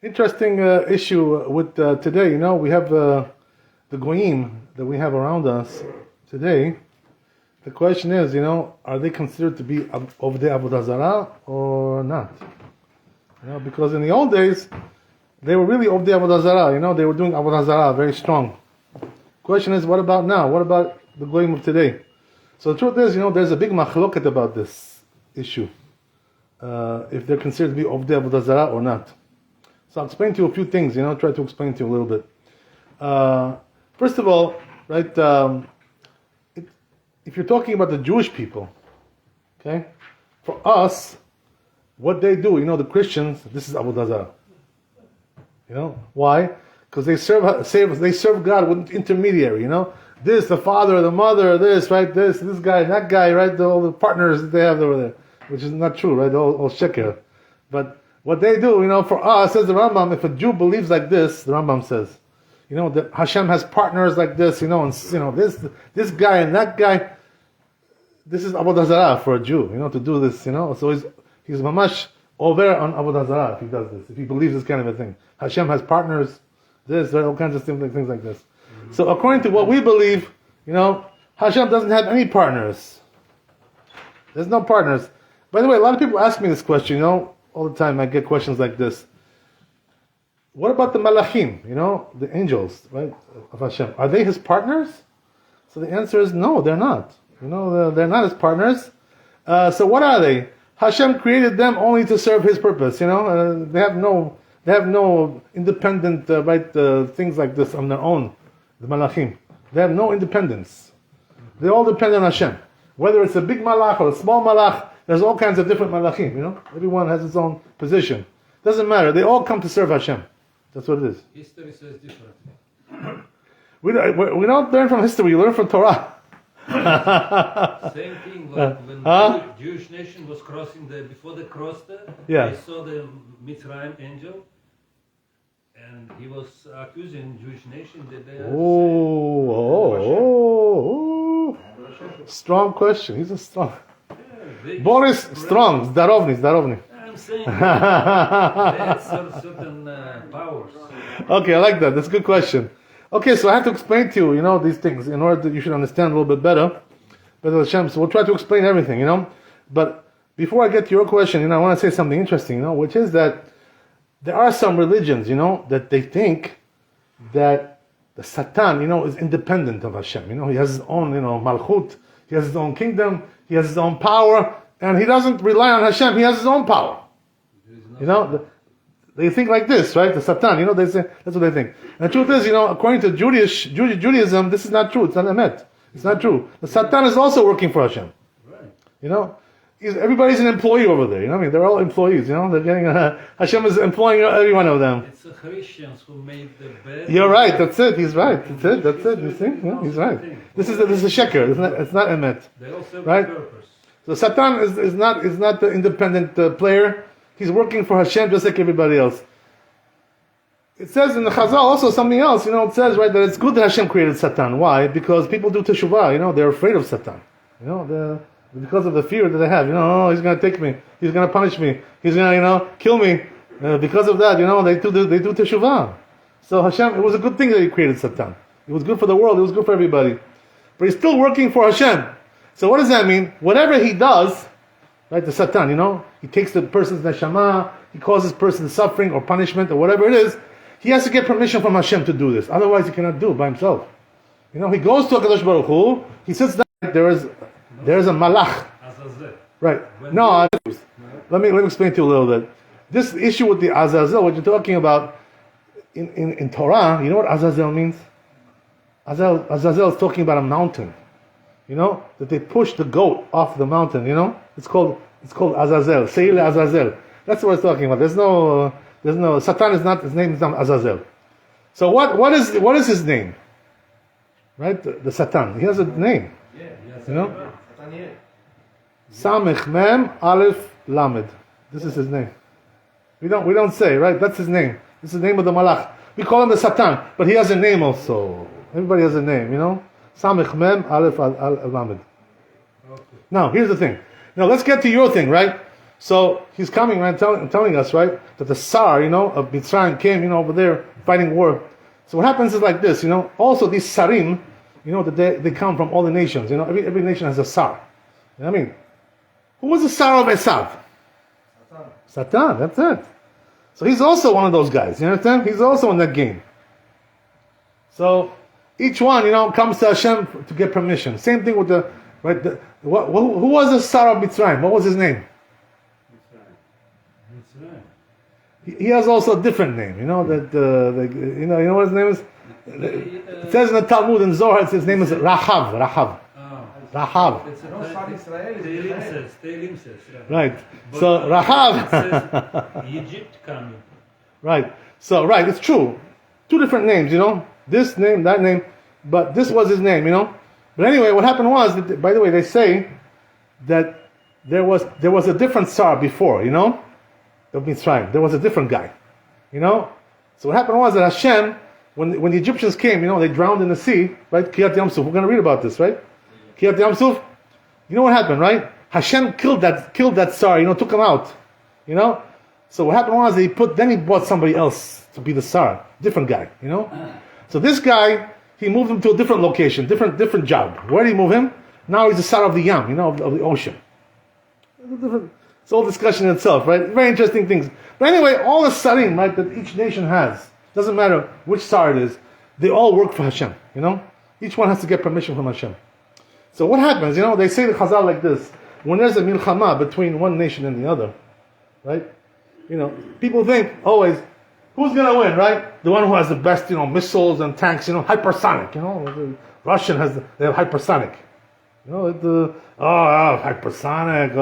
Interesting issue with today. You know, we have the Goyim that we have around us today. The question is, you know, are they considered to be of the Avodah Zarah or not? You know, because in the old days, they were really of the Avodah Zarah. You know, they were doing Avodah Zarah very strong. Question is, what about now? What about the Goyim of today? So the truth is, you know, there's a big machloket about this issue. If they're considered to be of the Avodah Zarah or not. So I'll explain to you a few things, you know, try to explain to you a little bit. First of all, right, if you're talking about the Jewish people, okay, for us, what they do, you know, the Christians, this is Avodah Zarah. You know, why? Because they serve God with intermediary, you know. This, the father, the mother, this, right, this guy, that guy, right, all the partners that they have over there. Which is not true, right? All sheker. But what they do, you know, for us, says the Rambam, if a Jew believes like this, the Rambam says, you know, that Hashem has partners like this, you know, and you know, this guy and that guy, this is Avodah Zarah for a Jew, you know, to do this, you know. So he's mamash over on Avodah Zarah if he does this, if he believes this kind of a thing. Hashem has partners, this, right, all kinds of things like this. Mm-hmm. So according to what we believe, you know, Hashem doesn't have any partners. There's no partners. By the way, a lot of people ask me this question, you know, all the time I get questions like this. What about the malachim, you know, the angels, right, of Hashem? Are they his partners? So the answer is no, they're not. You know, they're not his partners. So what are they? Hashem created them only to serve his purpose, you know. They have no independent, things like this on their own, the malachim. They have no independence. They all depend on Hashem. Whether it's a big malach or a small malach, there's all kinds of different malachim, you know. Everyone has its own position. Doesn't matter. They all come to serve Hashem. That's what it is. History says differently. We don't learn from history. We learn from Torah. Same thing. When the Jewish nation was crossing before they crossed there, they saw the Mitzrayim angel, and he was accusing Jewish nation that they are. Strong question. He's a strong. Boris strong, zdarovny. I'm saying they had certain powers. Okay, I like that. That's a good question. Okay, so I have to explain to you, you know, these things in order that you should understand a little bit better. So we'll try to explain everything, you know. But before I get to your question, you know, I want to say something interesting, you know, which is that there are some religions, you know, that they think that the Satan, you know, is independent of Hashem. You know, he has his own, you know, malchut. He has his own kingdom. He has his own power, and he doesn't rely on Hashem. He has his own power. You know, they think like this, right? The Satan, you know, they say that's what they think. And the truth is, you know, according to Judaism, this is not true. It's not emet. It's not true. The Satan is also working for Hashem. Right. You know, everybody's an employee over there. You know what I mean? They're all employees. You know, they're getting Hashem is employing every one of them. It's the Christians who made the bed. You're right. That's it. He's right. That's it. You see? Yeah, he's right. This is a sheker. It's not emet. They all serve right? the purpose. So Satan is not the independent player. He's working for Hashem just like everybody else. It says in the Chazal also something else. You know, it says right that it's good that Hashem created Satan. Why? Because people do teshuvah. You know, they're afraid of Satan. You know, because of the fear that they have. You know, oh, he's going to take me. He's going to punish me. He's going to, you know, kill me. Because of that, you know, they do teshuvah. So Hashem, it was a good thing that he created Satan. It was good for the world. It was good for everybody. But he's still working for Hashem. So what does that mean? Whatever he does, right, the Satan, you know, he takes the person's neshama, he causes person suffering or punishment or whatever it is, he has to get permission from Hashem to do this. Otherwise he cannot do it by himself. You know, he goes to HaKadosh Baruch Hu, he sits down, there is a malach. Right. No, let me explain to you a little bit. This issue with the Azazel, what you're talking about, in Torah, you know what Azazel means? Azazel is talking about a mountain. You know, that they push the goat off the mountain, you know? It's called Azazel. Seil Azazel. That's what it's talking about. There's no Satan is not, his name is not Azazel. So what is his name? Right? The Satan. He has a name. Yeah, you know? Samech Mem Aleph Lamed. This is his name. We don't say, right? That's his name. This is the name of the Malach. We call him the Satan, but he has a name also. Everybody has a name, you know? Samech Mem Aleph Lamed. Now, here's the thing. Now, let's get to your thing, right? So he's coming, man, telling us, right, that the Tsar, of Mitzrayim came, over there fighting war. So what happens is like this, also these Sarim, that they come from all the nations, every nation has a Tsar. You know what I mean? Who was the Tsar of Esav? Satan, that's it. So he's also one of those guys, you understand? He's also in that game. So each one, comes to Hashem to get permission. Same thing with who was the Tsar of Mitzrayim? What was his name? He has also a different name, you know what his name is? It says in the Talmud in Zohar, his name is Rahav. Rahav. Right. So Rahav. Egypt coming. Right. So it's true. Two different names, This name, that name, but this was his name, But anyway, what happened was, by the way, they say that there was a different Tsar before, of Mitzrayim. There was a different guy, So what happened was that Hashem, when the Egyptians came, they drowned in the sea, right? Kiryat Yamsuf. We're going to read about this, right? Kiryat Yamsuf. You know what happened, right? Hashem killed that Tsar, took him out, So what happened was then he brought somebody else to be the Tsar, different guy, So this guy, he moved him to a different location, different job. Where did he move him? Now he's the Tsar of the Yam, of the ocean. It's all discussion in itself, right? Very interesting things. But anyway, all the Sarim, right, that each nation has, doesn't matter which Tsar it is, they all work for Hashem, Each one has to get permission from Hashem. So what happens, they say the Chazal like this, when there's a milchama between one nation and the other, right? People think always, who's going to win, right? The one who has the best, missiles and tanks, hypersonic, the Russian they have hypersonic. Hypersonic,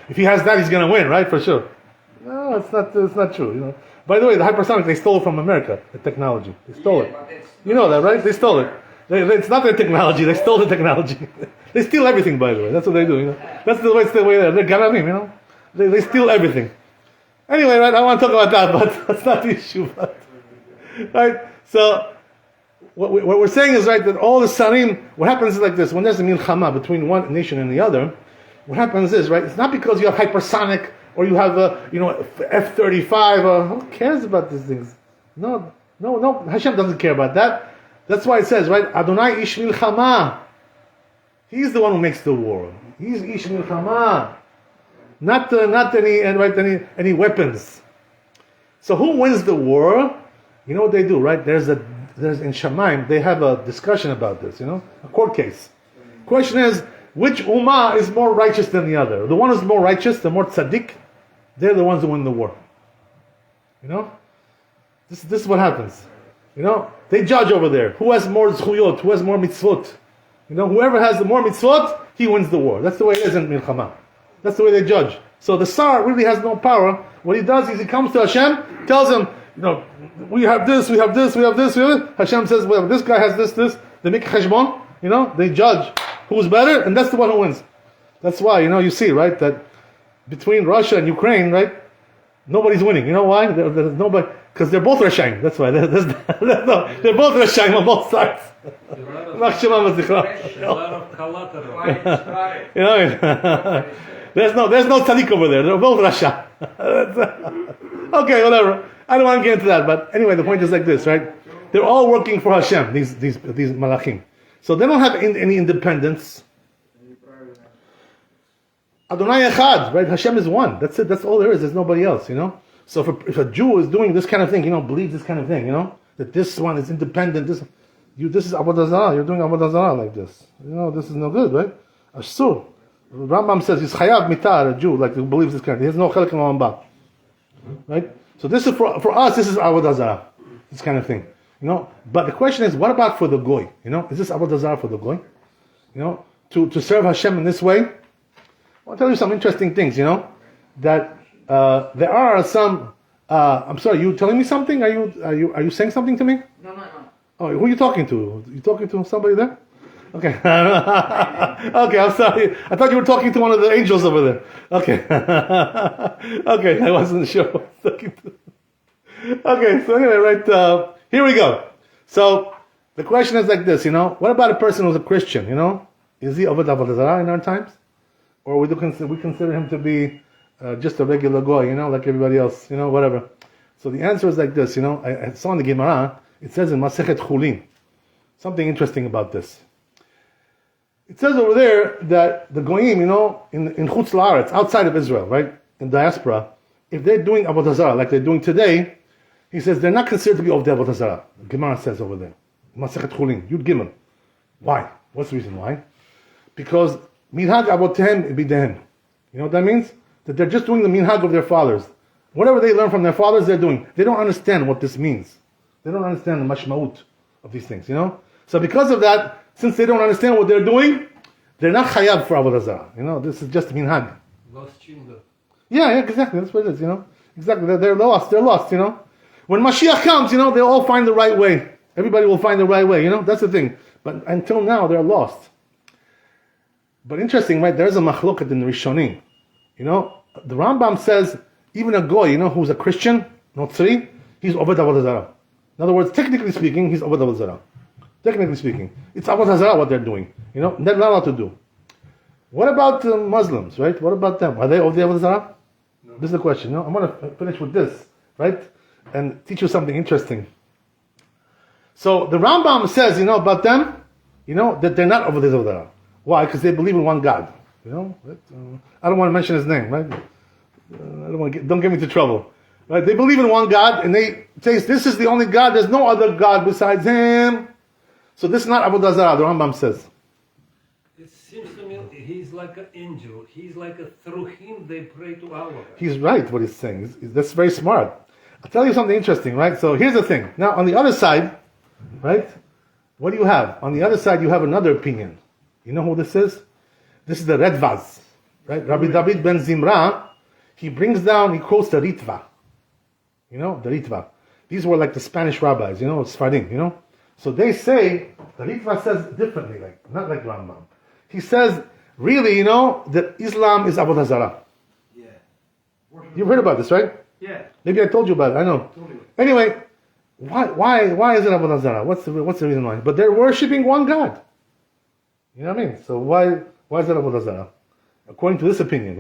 if he has that, he's going to win, right? For sure. No, it's not true, By the way, the hypersonic, they stole it from America, the technology. They stole it. You know that, right? They stole it. It's not their technology, they stole the technology. They steal everything, by the way. That's what they do, That's the way they're Garamim, They steal everything. Anyway, right, I don't want to talk about that, but that's not the issue. But, right? So, what we're saying is, right, that all the Sarim, what happens is like this, when there's a milchama between one nation and the other, what happens is, right, it's not because you have hypersonic, or you have F-35, or who cares about these things? No, Hashem doesn't care about that. That's why it says, right, Adonai ish milchama. He's the one who makes the war. He's ish milchama. Not any weapons. So who wins the war? You know what they do, right? There's in Shemaim, they have a discussion about this, a court case. Question is, which ummah is more righteous than the other? The one who's more righteous, the more tzaddik, they're the ones who win the war. This is what happens. They judge over there. Who has more zchuyot? Who has more mitzvot? Whoever has the more mitzvot, he wins the war. That's the way it is in milchama. That's the way they judge. So the Tsar really has no power. What he does is he comes to Hashem, tells him, we have this, we have this, we have this, we have this. Hashem says, well, this guy has this. They make cheshbon, they judge who's better, and that's the one who wins. That's why, you see, right, that between Russia and Ukraine, right, nobody's winning. You know why? There's nobody, because they're both Rashaim. That's why. They're both Rashaim on both sides. A lot of collateral. There's no tzaddik over there. They're both Rasha. Okay, whatever. I don't want to get into that, but anyway, the point is like this, right? They're all working for Hashem, these malachim. So they don't have any independence. Adonai Echad, right? Hashem is one. That's it. That's all there is. There's nobody else, So if a Jew is doing this kind of thing, believes this kind of thing, that this one is independent, this is Avodah Zarah. You're doing Avodah Zarah like this. This is no good, right? Ashur. Rambam says he's chayav mitar, a Jew, like who believes this kind of thing. He has no chelik in Olam Haba. Right? So this is for us, this is Avodah Zarah. This kind of thing. But the question is, what about for the Goy? Is this Avodah Zarah for the Goy? To serve Hashem in this way? I'll tell you some interesting things, that there are some. I'm sorry, you telling me something? Are you saying something to me? No. Oh, who are you talking to? You talking to somebody there? Okay. Okay, I'm sorry. I thought you were talking to one of the angels over there. Okay. Okay, I wasn't sure who I was talking to. Okay, so anyway, right, here we go. So the question is like this, what about a person who's a Christian? Is he Avodah Zarah in our times? Or we consider him to be just a regular goy, like everybody else, whatever. So the answer is like this, I saw in the Gemara, it says in Masechet Chulin, something interesting about this. It says over there that the goyim, in Chutz La'aretz, outside of Israel, right, in diaspora, if they're doing Avodah Zarah like they're doing today, he says they're not considered to be of the Avodah Zarah. Gemara says over there, Masechet Chulin, Yud Gimel. Why? What's the reason why? Because minhag avotehem bidehem. You know what that means? That they're just doing the minhag of their fathers. Whatever they learn from their fathers, they're doing. They don't understand what this means. They don't understand the mashma'ut of these things, So because of that, since they don't understand what they're doing, they're not chayav for Avodah Zarah. This is just minhag. Lost children. Yeah, exactly. That's what it is, Exactly. They're lost. When Mashiach comes, they'll all find the right way. Everybody will find the right way, That's the thing. But until now, they're lost. But interesting, right? There's a machloket in the Rishonim. The Rambam says, even a goy, who's a Christian, Notzri, he's Oved Avodah Zarah. In other words, technically speaking, he's Oved Avodah Zarah. Technically speaking. It's Avodah Zarah what they're doing. They're not allowed to do. What about Muslims, right? What about them? Are they Oved Avodah Zarah? No. This is the question. I'm going to finish with this, right? And teach you something interesting. So the Rambam says, about them, that they're not Oved Avodah Zarah. Why? Because they believe in one God. I don't want to mention his name, right? Don't get me into trouble. Right? They believe in one God, and they say this is the only God. There's no other God besides Him. So this is not Avodah Zarah. The Rambam says. It seems to me he's like an angel. He's like through him they pray to Allah. He's right. What he's saying. That's very smart. I'll tell you something interesting, right? So here's the thing. Now on the other side, right? What do you have? On the other side, you have another opinion. You know who this is? This is the Redvaz, right? Rabbi David ben Zimra, he quotes the Ritva. The Ritva. These were like the Spanish rabbis, Sfarim, So they say, the Ritva says differently, not like Rambam. He says, really, that Islam is Avodah Zarah. Yeah. You've heard about this, right? Yeah. Maybe I told you about it, I know. Totally. Anyway, why is it Avodah Zarah? What's the reason why? But they're worshipping one God. You know what I mean? So why is it Avodah Zarah? According to this opinion,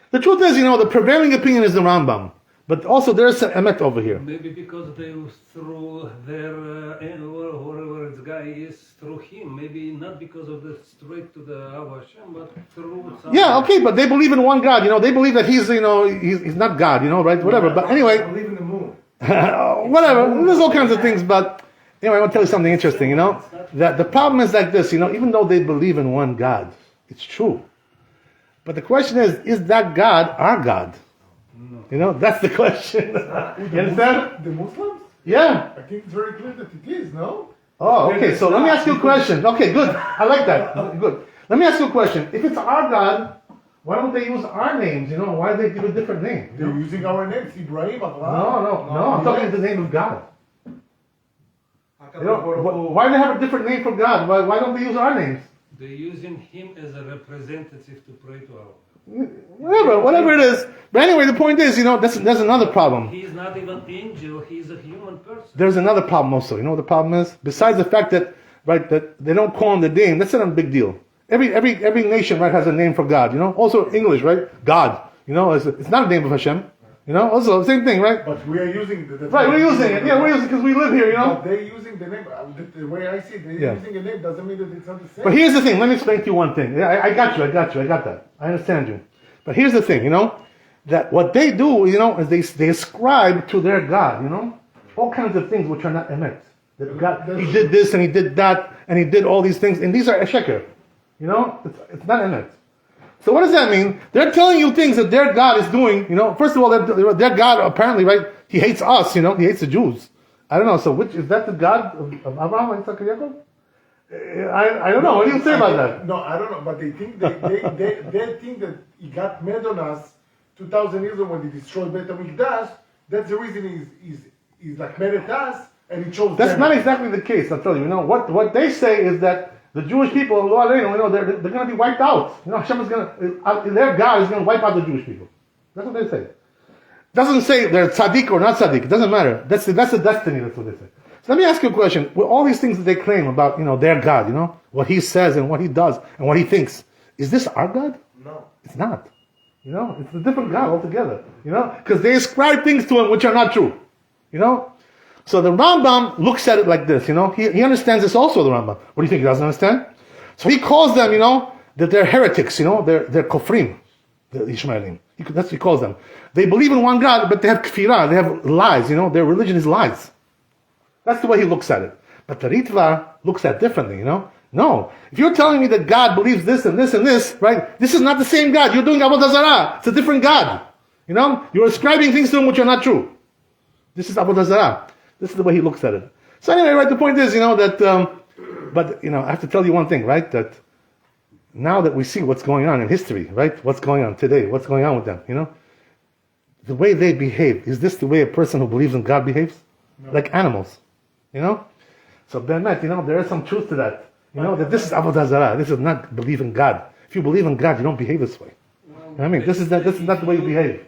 The truth is, the prevailing opinion is the Rambam. But also there's an emet over here. Maybe because they through their, whoever this guy is, through him. Maybe not because of the straight to the Ava Hashem, but through some... Yeah, okay, but they believe in one God, They believe that he's, he's not God, right? Whatever. But anyway... I believe in the moon. Whatever. There's all kinds of things, but... Anyway, I want to tell you something interesting, That the problem is like this, even though they believe in one God, it's true. But the question is that God our God? No. That's the question. You understand? The Muslims? Yeah. I think it's very clear that it is, no? Oh, okay, so let me ask you a question. Okay, good. I like that. Good. Let me ask you a question. If it's our God, why don't they use our names? Why do they give a different name? They're using our names, Ibrahim, Abraham. No. I'm talking the name of God. Why do they have a different name for God? Why don't they use our names? They're using him as a representative to pray to Allah. Whatever it is. But anyway, the point is, there's another problem. He's not even angel, he's a human person. There's another problem also. You know what the problem is? Besides the fact that, right, that they don't call him the name, that's not a big deal. Every nation, right, has a name for God, Also English, right? God. It's not a name of Hashem. Also same thing, right? But we are using the right, we're using it. Yeah, we're using it because we live here, But they're using the name. The way I see it, they're using a name doesn't mean that it's not the same. But here's the thing. Let me explain to you one thing. Yeah, I got you. I got that. I understand you. But here's the thing, that what they do, is they ascribe to their God, all kinds of things which are not emet. That God, he did this and he did that and he did all these things, and these are a sheker. It's not emet. So what does that mean? They're telling you things that their God is doing, First of all, their God apparently, right, he hates us, he hates the Jews. I don't know, so is that the God of Abraham, Isaac, and Jacob? I don't know. What do you say about that? No, I don't know, but they think they think that he got mad on us 2,000 years ago when he destroyed Beit HaMikdash. That's the reason he's like mad at us, and he chose. That's not exactly the case. I'll tell you. What they say is that the Jewish people, they're going to be wiped out. Hashem is their God is going to wipe out the Jewish people. That's what they say. Doesn't say they're tzaddik or not tzaddik. It doesn't matter. That's the destiny. That's what they say. So let me ask you a question. With all these things that they claim about, their God, what he says and what he does and what he thinks, is this our God? No. It's not. You know, it's a different God altogether. You know, because they ascribe things to him which are not true. You know, so the Rambam looks at it like this. You know, he understands this also. The Rambam. What do you think he doesn't understand? So he calls them, you know, that they're heretics. You know, they're kofrim, the Ishmaelim. That's what he calls them. They believe in one God, but they have kfirah. They have lies. You know, their religion is lies. That's the way he looks at it. But the Ritva looks at it differently. You know. No, if you're telling me that God believes this and this and this, right? This is not the same God. You're doing Avodah Zarah. It's a different God. You know, you're ascribing things to him which are not true. This is Avodah Zarah. This is the way he looks at it. So anyway, right? The point is, you know, that. But you know, I have to tell you one thing, right? That now that we see what's going on in history, right? What's going on today? What's going on with them? You know, the way they behave. Is this the way a person who believes in God behaves? No. Like animals. You know. So Be'emet, you know, there is some truth to that. You know, that this is Avodah Zarah. This is not believe in God. If you believe in God, you don't behave this way. You know what I mean? This is not the way you behave.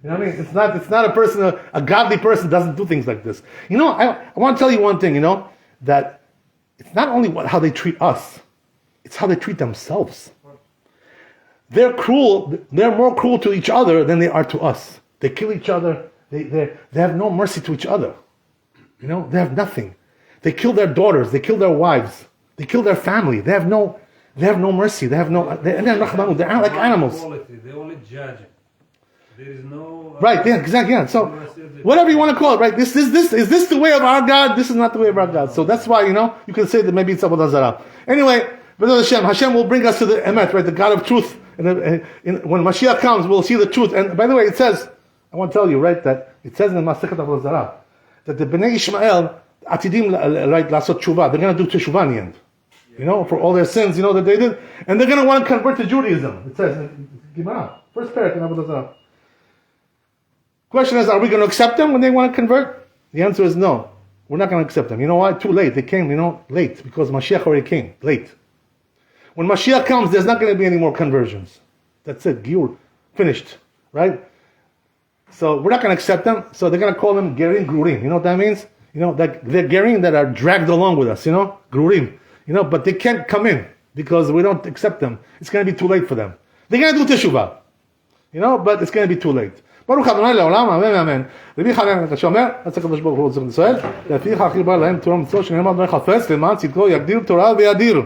You know what I mean? It's not a person, a godly person doesn't do things like this. You know, I want to tell you one thing, you know, that it's not only how they treat us, it's how they treat themselves. They're cruel, they're more cruel to each other than they are to us. They kill each other, they have no mercy to each other. You know, they have nothing. They kill their daughters, they kill their wives. They kill their family. They have no mercy. They're like animals. They're only judging. There is no right. Yeah, exactly. Yeah. So whatever you want to call it, right? Is this the way of our God? This is not the way of our God. So that's why, you know, you can say that maybe it's Avodah Zarah. Anyway, Hashem will bring us to the Emet, right? The God of truth. And when Mashiach comes, we'll see the truth. And by the way, it says, I want to tell you, right, that it says in the Masechet Avodah Zarah that the Bnei Ishmael Atidim, right, Lasot Tshuva, they're going to do Teshuvah in the end. You know, for all their sins, you know, that they did. And they're going to want to convert to Judaism. It says, Gemara, first parak in Avodah Zarah. Question is, are we going to accept them when they want to convert? The answer is no. We're not going to accept them. You know why? Too late. They came, you know, late. Because Mashiach already came. Late. When Mashiach comes, there's not going to be any more conversions. That's it. Giur. Finished. Right? So we're not going to accept them. So they're going to call them Gerim Grurim. You know what that means? You know, like they're Gerim that are dragged along with us, you know? Grurim. You know, but they can't come in because we don't accept them. It's going to be too late for them. They're going to do teshuvah. You know, but it's going to be too late. ברוך ה' לעולם, אמן ואמן. רבי חנן אתה שאומר, אז הקדוש ברוך הוא צריך ישראל, לפיך חיבר להם תורה ומצוות שנאמר אדוני חפץ למען צדקו יגדיר תורה וידיר.